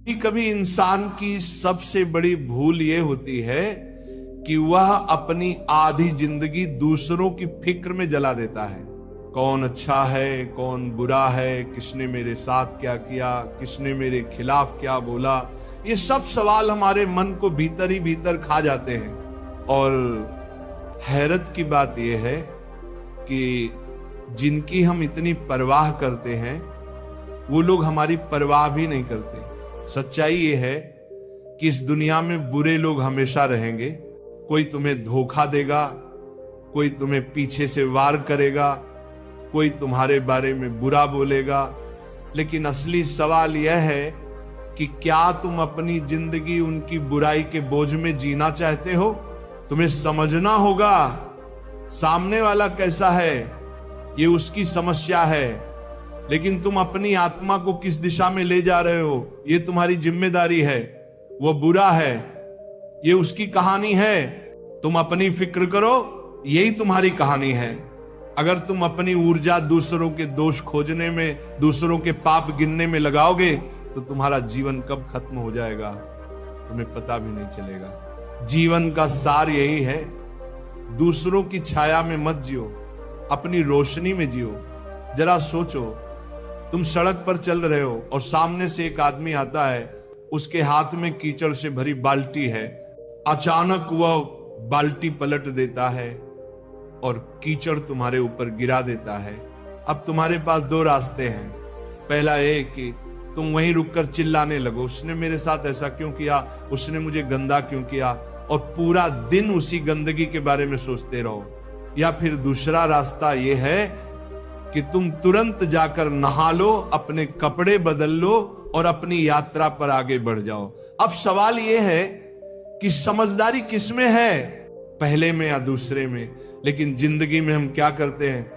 कभी इंसान की सबसे बड़ी भूल यह होती है कि वह अपनी आधी जिंदगी दूसरों की फिक्र में जला देता है। कौन अच्छा है, कौन बुरा है, किसने मेरे साथ क्या किया, किसने मेरे खिलाफ क्या बोला, ये सब सवाल हमारे मन को भीतर ही भीतर खा जाते हैं। और हैरत की बात यह है कि जिनकी हम इतनी परवाह करते हैं वो लोग हमारी परवाह भी नहीं करते। सच्चाई ये है कि इस दुनिया में बुरे लोग हमेशा रहेंगे। कोई तुम्हें धोखा देगा, कोई तुम्हें पीछे से वार करेगा, कोई तुम्हारे बारे में बुरा बोलेगा, लेकिन असली सवाल यह है कि क्या तुम अपनी जिंदगी उनकी बुराई के बोझ में जीना चाहते हो? तुम्हें समझना होगा सामने वाला कैसा है, ये उसकी समस्या है, लेकिन तुम अपनी आत्मा को किस दिशा में ले जा रहे हो, ये तुम्हारी जिम्मेदारी है। वो बुरा है, ये उसकी कहानी है, तुम अपनी फिक्र करो, यही तुम्हारी कहानी है। अगर तुम अपनी ऊर्जा दूसरों के दोष खोजने में, दूसरों के पाप गिनने में लगाओगे तो तुम्हारा जीवन कब खत्म हो जाएगा तुम्हें पता भी नहीं चलेगा। जीवन का सार यही है, दूसरों की छाया में मत जियो, अपनी रोशनी में जियो। जरा सोचो, तुम सड़क पर चल रहे हो और सामने से एक आदमी आता है, उसके हाथ में कीचड़ से भरी बाल्टी है। अचानक वह बाल्टी पलट देता है और कीचड़ तुम्हारे ऊपर गिरा देता है। अब तुम्हारे पास दो रास्ते हैं। पहला ये कि तुम वहीं रुककर चिल्लाने लगो, उसने मेरे साथ ऐसा क्यों किया, उसने मुझे गंदा क्यों किया, और पूरा दिन उसी गंदगी के बारे में सोचते रहो। या फिर दूसरा रास्ता यह है कि तुम तुरंत जाकर नहा लो, अपने कपड़े बदल लो और अपनी यात्रा पर आगे बढ़ जाओ। अब सवाल यह है कि समझदारी किसमें है, पहले में या दूसरे में? लेकिन जिंदगी में हम क्या करते हैं,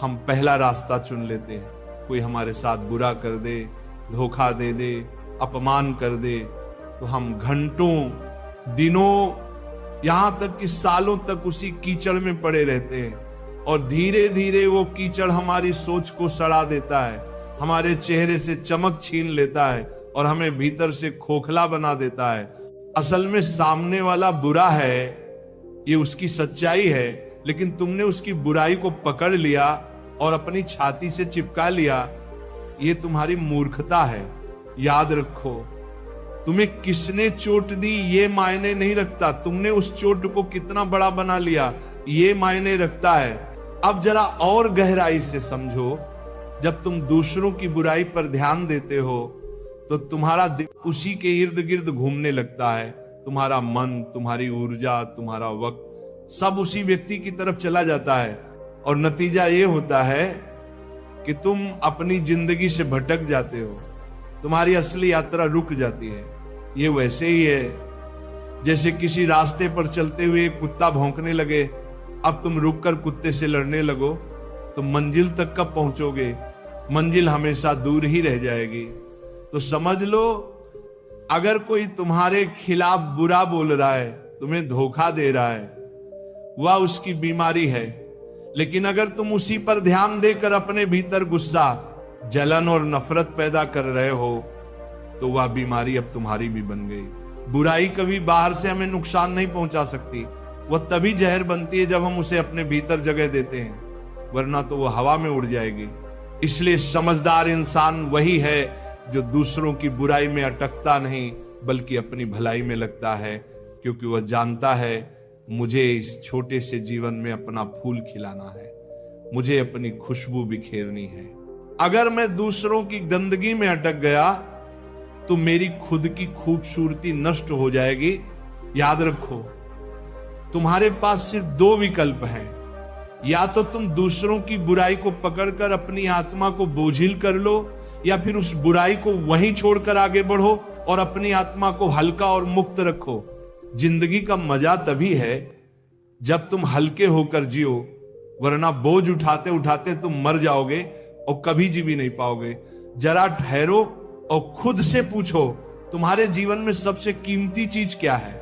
हम पहला रास्ता चुन लेते हैं। कोई हमारे साथ बुरा कर दे, धोखा दे दे, अपमान कर दे, तो हम घंटों, दिनों, यहां तक कि सालों तक उसी कीचड़ में पड़े रहते हैं। और धीरे धीरे वो कीचड़ हमारी सोच को सड़ा देता है, हमारे चेहरे से चमक छीन लेता है और हमें भीतर से खोखला बना देता है। असल में सामने वाला बुरा है, ये उसकी सच्चाई है, लेकिन तुमने उसकी बुराई को पकड़ लिया और अपनी छाती से चिपका लिया। ये तुम्हारी मूर्खता है। याद रखो, तुम्हें किसने चोट दी ये मायने नहीं रखता, तुमने उस चोट को कितना बड़ा बना लिया ये मायने रखता है। अब जरा और गहराई से समझो, जब तुम दूसरों की बुराई पर ध्यान देते हो तो तुम्हारा दिल उसी के इर्द गिर्द घूमने लगता है। तुम्हारा मन, तुम्हारी ऊर्जा, तुम्हारा वक्त सब उसी व्यक्ति की तरफ चला जाता है। और नतीजा ये होता है कि तुम अपनी जिंदगी से भटक जाते हो, तुम्हारी असली यात्रा रुक जाती है। ये वैसे ही है जैसे किसी रास्ते पर चलते हुए एक कुत्ता भौंकने लगे, अब तुम रुककर कुत्ते से लड़ने लगो तो मंजिल तक कब पहुंचोगे? मंजिल हमेशा दूर ही रह जाएगी। तो समझ लो, अगर कोई तुम्हारे खिलाफ बुरा बोल रहा है, तुम्हें धोखा दे रहा है, वह उसकी बीमारी है। लेकिन अगर तुम उसी पर ध्यान देकर अपने भीतर गुस्सा, जलन और नफरत पैदा कर रहे हो तो वह बीमारी अब तुम्हारी भी बन गई। बुराई कभी बाहर से हमें नुकसान नहीं पहुंचा सकती, वह तभी जहर बनती है जब हम उसे अपने भीतर जगह देते हैं, वरना तो वह हवा में उड़ जाएगी। इसलिए समझदार इंसान वही है जो दूसरों की बुराई में अटकता नहीं बल्कि अपनी भलाई में लगता है, क्योंकि वह जानता है मुझे इस छोटे से जीवन में अपना फूल खिलाना है, मुझे अपनी खुशबू बिखेरनी है। अगर मैं दूसरों की गंदगी में अटक गया तो मेरी खुद की खूबसूरती नष्ट हो जाएगी। याद रखो, तुम्हारे पास सिर्फ दो विकल्प हैं, या तो तुम दूसरों की बुराई को पकड़कर अपनी आत्मा को बोझिल कर लो, या फिर उस बुराई को वहीं छोड़कर आगे बढ़ो और अपनी आत्मा को हल्का और मुक्त रखो। जिंदगी का मजा तभी है जब तुम हल्के होकर जियो, वरना बोझ उठाते उठाते तुम मर जाओगे और कभी जी भी नहीं पाओगे। जरा ठहरो और खुद से पूछो, तुम्हारे जीवन में सबसे कीमती चीज क्या है?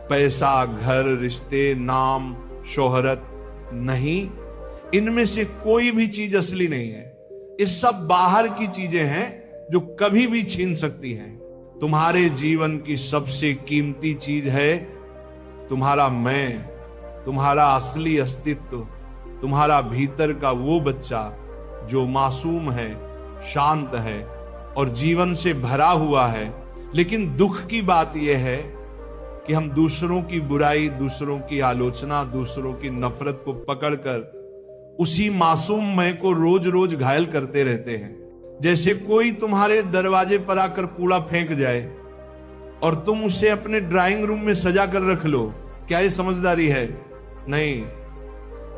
पैसा, घर, रिश्ते, नाम, शोहरत? नहीं, इनमें से कोई भी चीज असली नहीं है। ये सब बाहर की चीजें हैं जो कभी भी छीन सकती हैं। तुम्हारे जीवन की सबसे कीमती चीज है तुम्हारा मैं, तुम्हारा असली अस्तित्व, तुम्हारा भीतर का वो बच्चा जो मासूम है, शांत है और जीवन से भरा हुआ है। लेकिन दुख की बात यह है कि हम दूसरों की बुराई, दूसरों की आलोचना, दूसरों की नफरत को पकड़कर उसी मासूम मैं को रोज रोज घायल करते रहते हैं। जैसे कोई तुम्हारे दरवाजे पर आकर कूड़ा फेंक जाए और तुम उसे अपने ड्राइंग रूम में सजा कर रख लो, क्या ये समझदारी है? नहीं।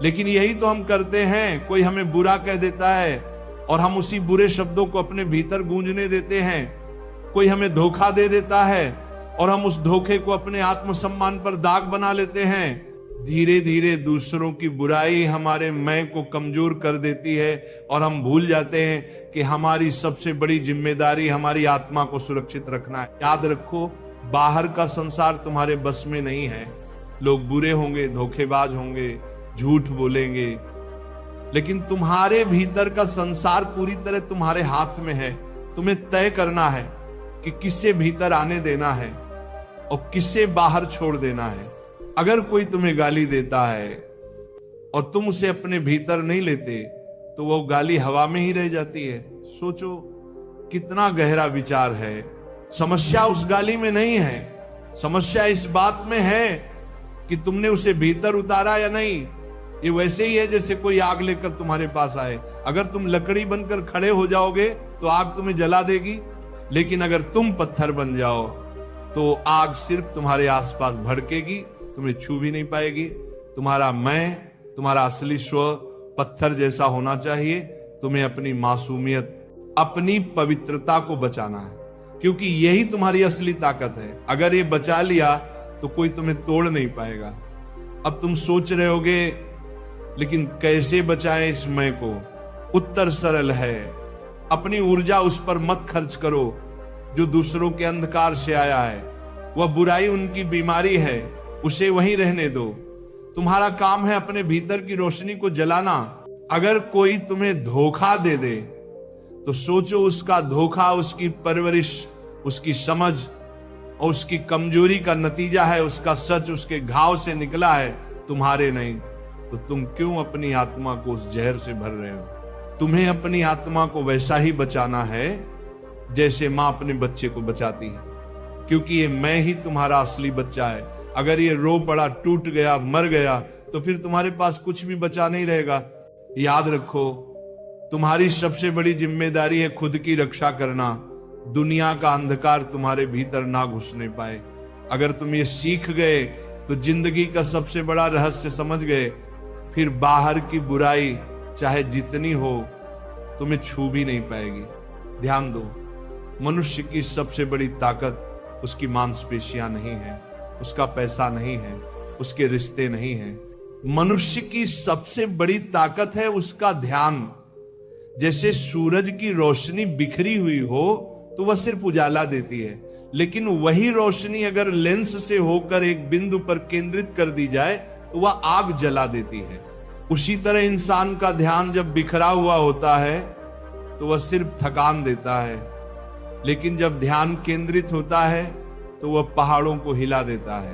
लेकिन यही तो हम करते हैं। कोई हमें बुरा कह देता है और हम उसी बुरे शब्दों को अपने भीतर गूंजने देते हैं। कोई हमें धोखा दे देता है और हम उस धोखे को अपने आत्मसम्मान पर दाग बना लेते हैं। धीरे धीरे दूसरों की बुराई हमारे मैं को कमजोर कर देती है और हम भूल जाते हैं कि हमारी सबसे बड़ी जिम्मेदारी हमारी आत्मा को सुरक्षित रखना है। याद रखो, बाहर का संसार तुम्हारे बस में नहीं है। लोग बुरे होंगे, धोखेबाज होंगे, झूठ बोलेंगे, लेकिन तुम्हारे भीतर का संसार पूरी तरह तुम्हारे हाथ में है। तुम्हें तय करना है कि किससे भीतर आने देना है और किससे बाहर छोड़ देना है। अगर कोई तुम्हें गाली देता है और तुम उसे अपने भीतर नहीं लेते तो वो गाली हवा में ही रह जाती है। सोचो कितना गहरा विचार है। समस्या उस गाली में नहीं है, समस्या इस बात में है कि तुमने उसे भीतर उतारा या नहीं। ये वैसे ही है जैसे कोई आग लेकर तुम्हारे पास आए। अगर तुम लकड़ी बनकर खड़े हो जाओगे तो आग तुम्हें जला देगी, लेकिन अगर तुम पत्थर बन जाओ तो आग सिर्फ तुम्हारे आसपास भड़केगी, तुम्हें छू भी नहीं पाएगी। तुम्हारा मैं, तुम्हारा असली स्व पत्थर जैसा होना चाहिए। तुम्हें अपनी मासूमियत, अपनी पवित्रता को बचाना है, क्योंकि यही तुम्हारी असली ताकत है। अगर ये बचा लिया तो कोई तुम्हें तोड़ नहीं पाएगा। अब तुम सोच रहे होगे लेकिन कैसे बचाएं इस मैं को? उत्तर सरल है, अपनी ऊर्जा उस पर मत खर्च करो जो दूसरों के अंधकार से आया है। वह बुराई उनकी बीमारी है, उसे वहीं रहने दो। तुम्हारा काम है अपने भीतर की रोशनी को जलाना। अगर कोई तुम्हें धोखा दे दे तो सोचो उसका धोखा उसकी परवरिश, उसकी समझ और उसकी कमजोरी का नतीजा है। उसका सच उसके घाव से निकला है, तुम्हारे नहीं। तो तुम क्यों अपनी आत्मा को उस जहर से भर रहे हो? तुम्हें अपनी आत्मा को वैसा ही बचाना है जैसे मां अपने बच्चे को बचाती है, क्योंकि ये मैं ही तुम्हारा असली बच्चा है। अगर ये रो पड़ा, टूट गया, मर गया तो फिर तुम्हारे पास कुछ भी बचा नहीं रहेगा। याद रखो, तुम्हारी सबसे बड़ी जिम्मेदारी है खुद की रक्षा करना। दुनिया का अंधकार तुम्हारे भीतर ना घुसने पाए। अगर तुम ये सीख गए तो जिंदगी का सबसे बड़ा रहस्य समझ गए। फिर बाहर की बुराई चाहे जितनी हो तुम्हें छू भी नहीं पाएगी। ध्यान दो, मनुष्य की सबसे बड़ी ताकत उसकी मांसपेशियां नहीं है, उसका पैसा नहीं है, उसके रिश्ते नहीं है। मनुष्य की सबसे बड़ी ताकत है उसका ध्यान। जैसे सूरज की रोशनी बिखरी हुई हो तो वह सिर्फ उजाला देती है, लेकिन वही रोशनी अगर लेंस से होकर एक बिंदु पर केंद्रित कर दी जाए तो वह आग जला देती है। उसी तरह इंसान का ध्यान जब बिखरा हुआ होता है तो वह सिर्फ थकान देता है, लेकिन जब ध्यान केंद्रित होता है तो वह पहाड़ों को हिला देता है।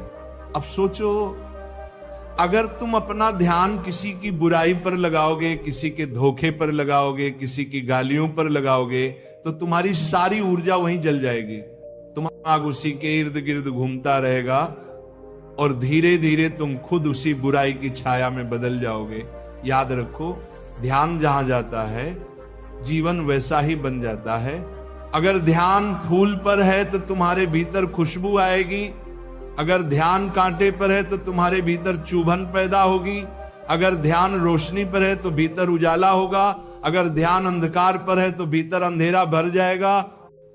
अब सोचो, अगर तुम अपना ध्यान किसी की बुराई पर लगाओगे, किसी के धोखे पर लगाओगे, किसी की गालियों पर लगाओगे तो तुम्हारी सारी ऊर्जा वहीं जल जाएगी। तुम्हारा आग उसी के इर्द गिर्द घूमता रहेगा और धीरे धीरे तुम खुद उसी बुराई की छाया में बदल जाओगे। याद रखो, ध्यान जहां जाता है जीवन वैसा ही बन जाता है। अगर ध्यान फूल पर है तो तुम्हारे भीतर खुशबू आएगी। अगर ध्यान कांटे पर है तो तुम्हारे भीतर चुभन पैदा होगी। अगर ध्यान रोशनी पर है तो भीतर उजाला होगा। अगर ध्यान अंधकार पर है तो भीतर अंधेरा भर जाएगा।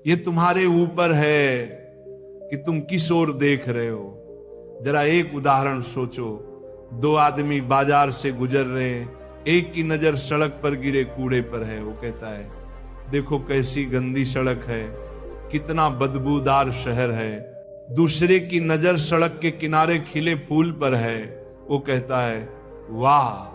ये तुम्हारे ऊपर है कि तुम किस ओर देख रहे हो। जरा एक उदाहरण सोचो, दो आदमी बाजार से गुजर रहे हैं, एक की नजर सड़क पर गिरे कूड़े पर है। वो कहता है, देखो कैसी गंदी सड़क है, कितना बदबूदार शहर है। दूसरे की नजर सड़क के किनारे खिले फूल पर है। वो कहता है, वाह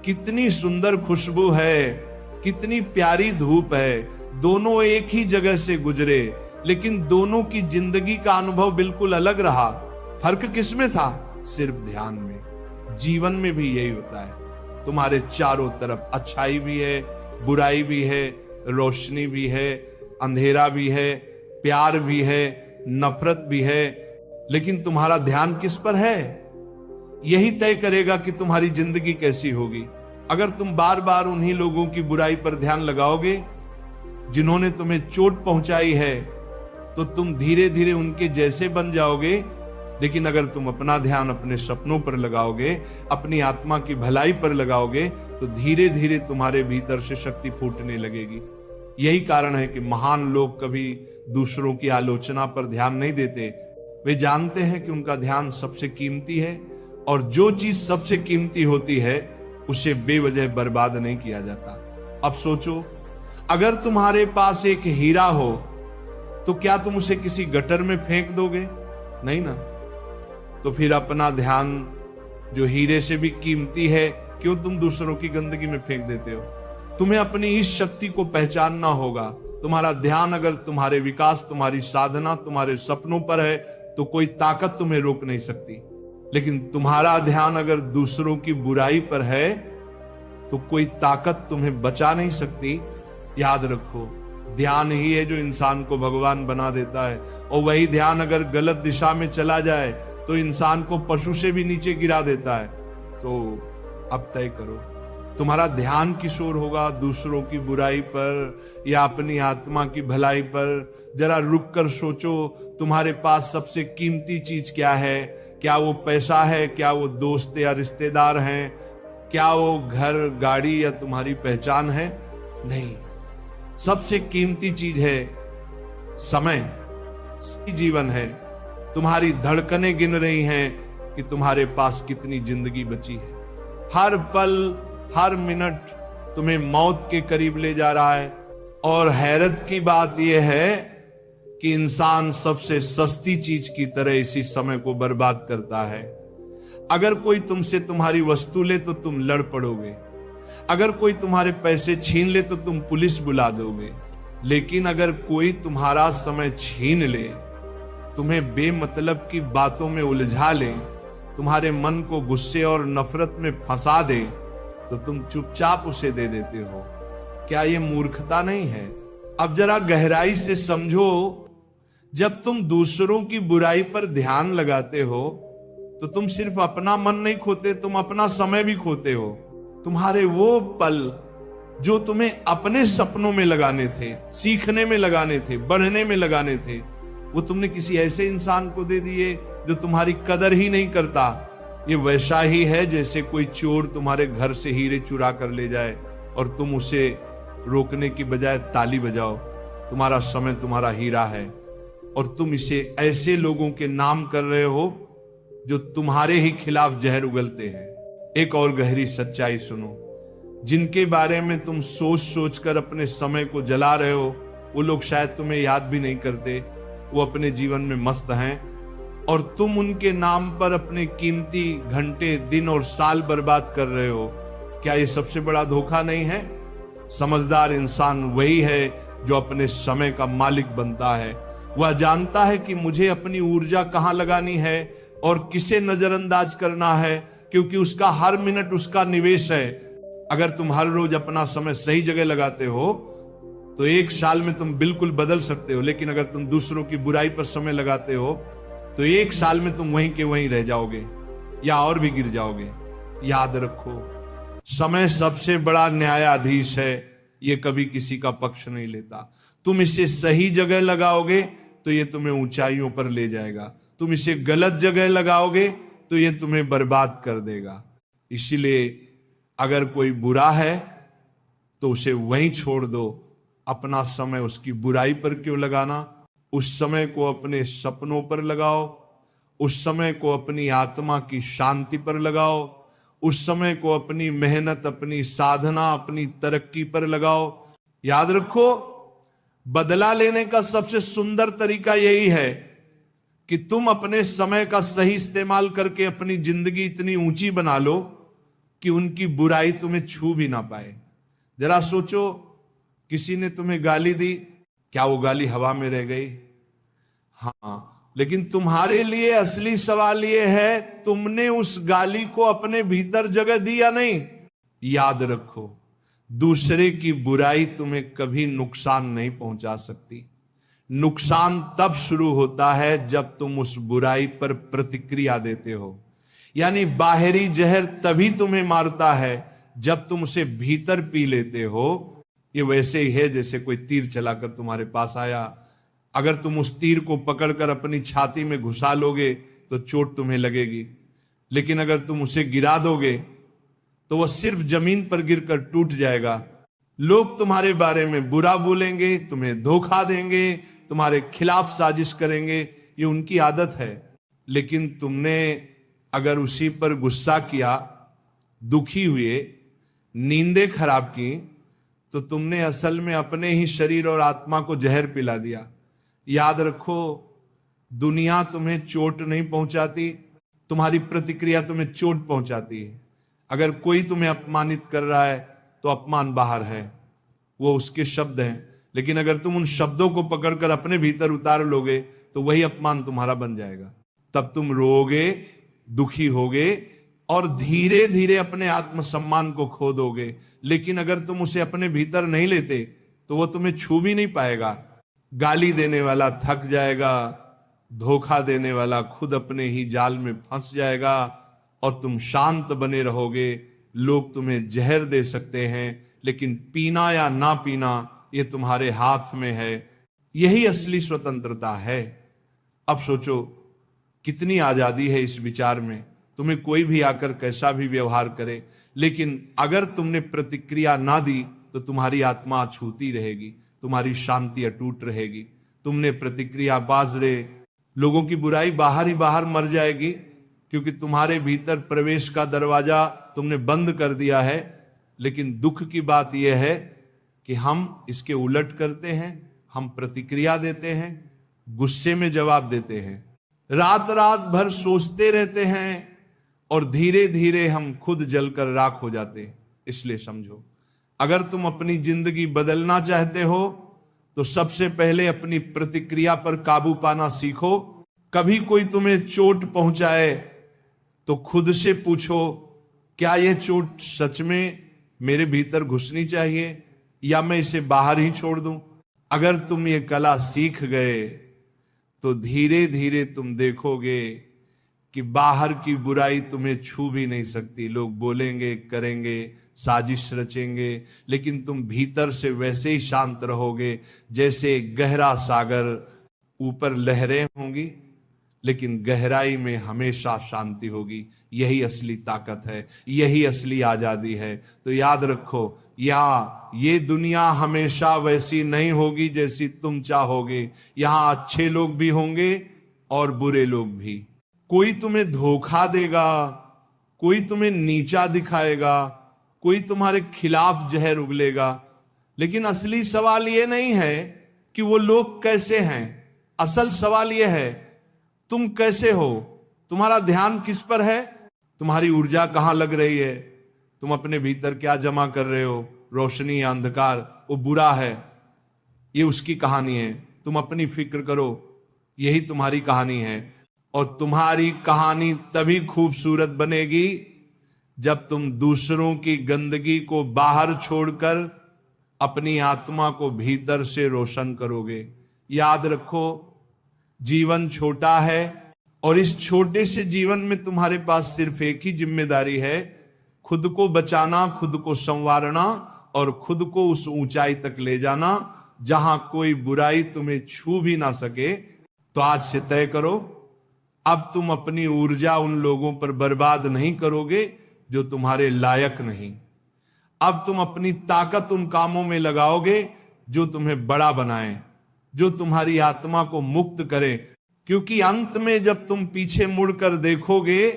कितनी सुंदर खुशबू है, कितनी प्यारी धूप है। दोनों एक ही जगह से गुजरे, लेकिन दोनों की जिंदगी का अनुभव बिल्कुल अलग रहा। फर्क किसमें था? सिर्फ ध्यान में। जीवन में भी यही होता है। तुम्हारे चारों तरफ अच्छाई भी है, बुराई भी है, रोशनी भी है, अंधेरा भी है, प्यार भी है, नफरत भी है, लेकिन तुम्हारा ध्यान किस पर है? यही तय करेगा कि तुम्हारी जिंदगी कैसी होगी। अगर तुम बार बार उन्हीं लोगों की बुराई पर ध्यान लगाओगे जिन्होंने तुम्हें चोट पहुंचाई है, तो तुम धीरे धीरे उनके जैसे बन जाओगे। लेकिन अगर तुम अपना ध्यान अपने सपनों पर लगाओगे, अपनी आत्मा की भलाई पर लगाओगे, तो धीरे धीरे तुम्हारे भीतर से शक्ति फूटने लगेगी। यही कारण है कि महान लोग कभी दूसरों की आलोचना पर ध्यान नहीं देते। वे जानते हैं कि उनका ध्यान सबसे कीमती है, और जो चीज सबसे कीमती होती है उसे बेवजह बर्बाद नहीं किया जाता। अब सोचो, अगर तुम्हारे पास एक हीरा हो तो क्या तुम उसे किसी गटर में फेंक दोगे? नहीं ना। तो फिर अपना ध्यान जो हीरे से भी कीमती है, क्यों तुम दूसरों की गंदगी में फेंक देते हो? तुम्हें अपनी इस शक्ति को पहचानना होगा। तुम्हारा ध्यान अगर तुम्हारे विकास, तुम्हारी साधना, तुम्हारे सपनों पर है तो कोई ताकत तुम्हें रोक नहीं सकती। लेकिन तुम्हारा ध्यान अगर दूसरों की बुराई पर है तो कोई ताकत तुम्हें बचा नहीं सकती। याद रखो, ध्यान ही है जो इंसान को भगवान बना देता है, और वही ध्यान अगर गलत दिशा में चला जाए तो इंसान को पशु से भी नीचे गिरा देता है। तो अब तय करो, तुम्हारा ध्यान किस ओर होगा? दूसरों की बुराई पर या अपनी आत्मा की भलाई पर? जरा रुक कर सोचो, तुम्हारे पास सबसे कीमती चीज क्या है? क्या वो पैसा है? क्या वो दोस्त या रिश्तेदार हैं? क्या वो घर, गाड़ी या तुम्हारी पहचान है? नहीं। सबसे कीमती चीज है समय, जीवन है। तुम्हारी धड़कनें गिन रही हैं कि तुम्हारे पास कितनी जिंदगी बची है। हर पल, हर मिनट तुम्हें मौत के करीब ले जा रहा है। और हैरत की बात यह है कि इंसान सबसे सस्ती चीज की तरह इसी समय को बर्बाद करता है। अगर कोई तुमसे तुम्हारी वस्तु ले तो तुम लड़ पड़ोगे, अगर कोई तुम्हारे पैसे छीन ले तो तुम पुलिस बुला दोगे, लेकिन अगर कोई तुम्हारा समय छीन ले, तुम्हें बेमतलब की बातों में उलझा ले, तुम्हारे मन को गुस्से और नफरत में फंसा दे, तो तुम चुपचाप उसे दे देते हो। क्या ये मूर्खता नहीं है? अब जरा गहराई से समझो, जब तुम दूसरों की बुराई पर ध्यान लगाते हो तो तुम सिर्फ अपना मन नहीं खोते, तुम अपना समय भी खोते हो। तुम्हारे वो पल जो तुम्हें अपने सपनों में लगाने थे, सीखने में लगाने थे, बढ़ने में लगाने थे, वो तुमने किसी ऐसे इंसान को दे दिए जो तुम्हारी कदर ही नहीं करता। ये वैसा ही है जैसे कोई चोर तुम्हारे घर से हीरे चुरा कर ले जाए और तुम उसे रोकने की बजाय ताली बजाओ। तुम्हारा समय तुम्हारा हीरा है और तुम इसे ऐसे लोगों के नाम कर रहे हो जो तुम्हारे ही खिलाफ जहर उगलते हैं। एक और गहरी सच्चाई सुनो, जिनके बारे में तुम सोच सोच कर अपने समय को जला रहे हो, वो लोग शायद तुम्हें याद भी नहीं करते। वो अपने जीवन में मस्त हैं और तुम उनके नाम पर अपने कीमती घंटे, दिन और साल बर्बाद कर रहे हो। क्या ये सबसे बड़ा धोखा नहीं है? समझदार इंसान वही है जो अपने समय का मालिक बनता है। वह जानता है कि मुझे अपनी ऊर्जा कहां लगानी है और किसे नजरअंदाज करना है, क्योंकि उसका हर मिनट उसका निवेश है। अगर तुम हर रोज अपना समय सही जगह लगाते हो तो एक साल में तुम बिल्कुल बदल सकते हो, लेकिन अगर तुम दूसरों की बुराई पर समय लगाते हो तो एक साल में तुम वहीं के वहीं रह जाओगे या और भी गिर जाओगे। याद रखो, समय सबसे बड़ा न्यायाधीश है, ये कभी किसी का पक्ष नहीं लेता। तुम इसे सही जगह लगाओगे तो ये तुम्हें ऊंचाइयों पर ले जाएगा, तुम इसे गलत जगह लगाओगे तो ये तुम्हें बर्बाद कर देगा। इसीलिए अगर कोई बुरा है तो उसे वहीं छोड़ दो। अपना समय उसकी बुराई पर क्यों लगाना? उस समय को अपने सपनों पर लगाओ, उस समय को अपनी आत्मा की शांति पर लगाओ, उस समय को अपनी मेहनत, अपनी साधना, अपनी तरक्की पर लगाओ। याद रखो, बदला लेने का सबसे सुंदर तरीका यही है कि तुम अपने समय का सही इस्तेमाल करके अपनी जिंदगी इतनी ऊंची बना लो कि उनकी बुराई तुम्हें छू भी ना पाए। जरा सोचो, किसी ने तुम्हें गाली दी, क्या वो गाली हवा में रह गई? हाँ, लेकिन तुम्हारे लिए असली सवाल यह है, तुमने उस गाली को अपने भीतर जगह दी या नहीं। याद रखो, दूसरे की बुराई तुम्हें कभी नुकसान नहीं पहुंचा सकती। नुकसान तब शुरू होता है जब तुम उस बुराई पर प्रतिक्रिया देते हो। यानी बाहरी जहर तभी तुम्हें मारता है जब तुम उसे भीतर पी लेते हो। ये वैसे ही है जैसे कोई तीर चलाकर तुम्हारे पास आया, अगर तुम उस तीर को पकड़कर अपनी छाती में घुसा लोगे तो चोट तुम्हें लगेगी, लेकिन अगर तुम उसे गिरा दोगे तो वह सिर्फ जमीन पर गिरकर टूट जाएगा। लोग तुम्हारे बारे में बुरा बोलेंगे, तुम्हें धोखा देंगे, तुम्हारे खिलाफ साजिश करेंगे, ये उनकी आदत है। लेकिन तुमने अगर उसी पर गुस्सा किया, दुखी हुए, नींदें खराब की, तो तुमने असल में अपने ही शरीर और आत्मा को जहर पिला दिया। याद रखो, दुनिया तुम्हें चोट नहीं पहुंचाती, तुम्हारी प्रतिक्रिया तुम्हें चोट पहुंचाती है। अगर कोई तुम्हें अपमानित कर रहा है तो अपमान बाहर है, वो उसके शब्द हैं, लेकिन अगर तुम उन शब्दों को पकड़कर अपने भीतर उतार लोगे तो वही अपमान तुम्हारा बन जाएगा। तब तुम रोओगे, दुखी होगे और धीरे धीरे अपने आत्मसम्मान को खो दोगे। लेकिन अगर तुम उसे अपने भीतर नहीं लेते तो वो तुम्हें छू भी नहीं पाएगा। गाली देने वाला थक जाएगा, धोखा देने वाला खुद अपने ही जाल में फंस जाएगा और तुम शांत बने रहोगे। लोग तुम्हें जहर दे सकते हैं, लेकिन पीना या ना पीना ये तुम्हारे हाथ में है। यही असली स्वतंत्रता है। अब सोचो, कितनी आजादी है इस विचार में। तुम्हें कोई भी आकर कैसा भी व्यवहार करे, लेकिन अगर तुमने प्रतिक्रिया ना दी तो तुम्हारी आत्मा छूती रहेगी, तुम्हारी शांति अटूट रहेगी। तुमने प्रतिक्रिया बाजरे, लोगों की बुराई बाहर ही बाहर मर जाएगी, क्योंकि तुम्हारे भीतर प्रवेश का दरवाजा तुमने बंद कर दिया है। लेकिन दुख की बात यह है कि हम इसके उलट करते हैं, हम प्रतिक्रिया देते हैं, गुस्से में जवाब देते हैं, रात रात भर सोचते रहते हैं और धीरे धीरे हम खुद जलकर राख हो जाते हैं। इसलिए समझो, अगर तुम अपनी जिंदगी बदलना चाहते हो तो सबसे पहले अपनी प्रतिक्रिया पर काबू पाना सीखो। कभी कोई तुम्हें चोट पहुंचाए तो खुद से पूछो, क्या यह चोट सच में मेरे भीतर घुसनी चाहिए या मैं इसे बाहर ही छोड़ दूं? अगर तुम ये कला सीख गए तो धीरे धीरे तुम देखोगे कि बाहर की बुराई तुम्हें छू भी नहीं सकती। लोग बोलेंगे, करेंगे, साजिश रचेंगे, लेकिन तुम भीतर से वैसे ही शांत रहोगे जैसे गहरा सागर। ऊपर लहरें होंगी लेकिन गहराई में हमेशा शांति होगी। यही असली ताकत है, यही असली आजादी है। तो याद रखो, ये दुनिया हमेशा वैसी नहीं होगी जैसी तुम चाहोगे। यहां अच्छे लोग भी होंगे और बुरे लोग भी। कोई तुम्हें धोखा देगा, कोई तुम्हें नीचा दिखाएगा, कोई तुम्हारे खिलाफ जहर उगलेगा, लेकिन असली सवाल यह नहीं है कि वो लोग कैसे हैं। असल सवाल यह है, तुम कैसे हो? तुम्हारा ध्यान किस पर है? तुम्हारी ऊर्जा कहां लग रही है? तुम अपने भीतर क्या जमा कर रहे हो? रोशनी या अंधकार? वो बुरा है, ये उसकी कहानी है। तुम अपनी फिक्र करो, यही तुम्हारी कहानी है। और तुम्हारी कहानी तभी खूबसूरत बनेगी जब तुम दूसरों की गंदगी को बाहर छोड़कर अपनी आत्मा को भीतर से रोशन करोगे। याद रखो, जीवन छोटा है और इस छोटे से जीवन में तुम्हारे पास सिर्फ एक ही जिम्मेदारी है, खुद को बचाना, खुद को संवारना और खुद को उस ऊंचाई तक ले जाना जहां कोई बुराई तुम्हें छू भी ना सके। तो आज से तय करो, अब तुम अपनी ऊर्जा उन लोगों पर बर्बाद नहीं करोगे जो तुम्हारे लायक नहीं। अब तुम अपनी ताकत उन कामों में लगाओगे जो तुम्हें बड़ा बनाए, जो तुम्हारी आत्मा को मुक्त करे। क्योंकि अंत में जब तुम पीछे मुड़कर देखोगे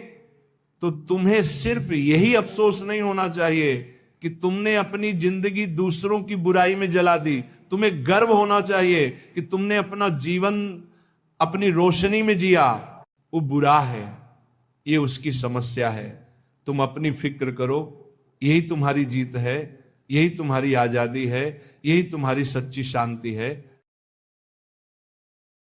तो तुम्हें सिर्फ यही अफसोस नहीं होना चाहिए कि तुमने अपनी जिंदगी दूसरों की बुराई में जला दी। तुम्हें गर्व होना चाहिए कि तुमने अपना जीवन अपनी रोशनी में जिया। वो बुरा है, ये उसकी समस्या है। तुम अपनी फिक्र करो, यही तुम्हारी जीत है, यही तुम्हारी आजादी है, यही तुम्हारी सच्ची शांति है।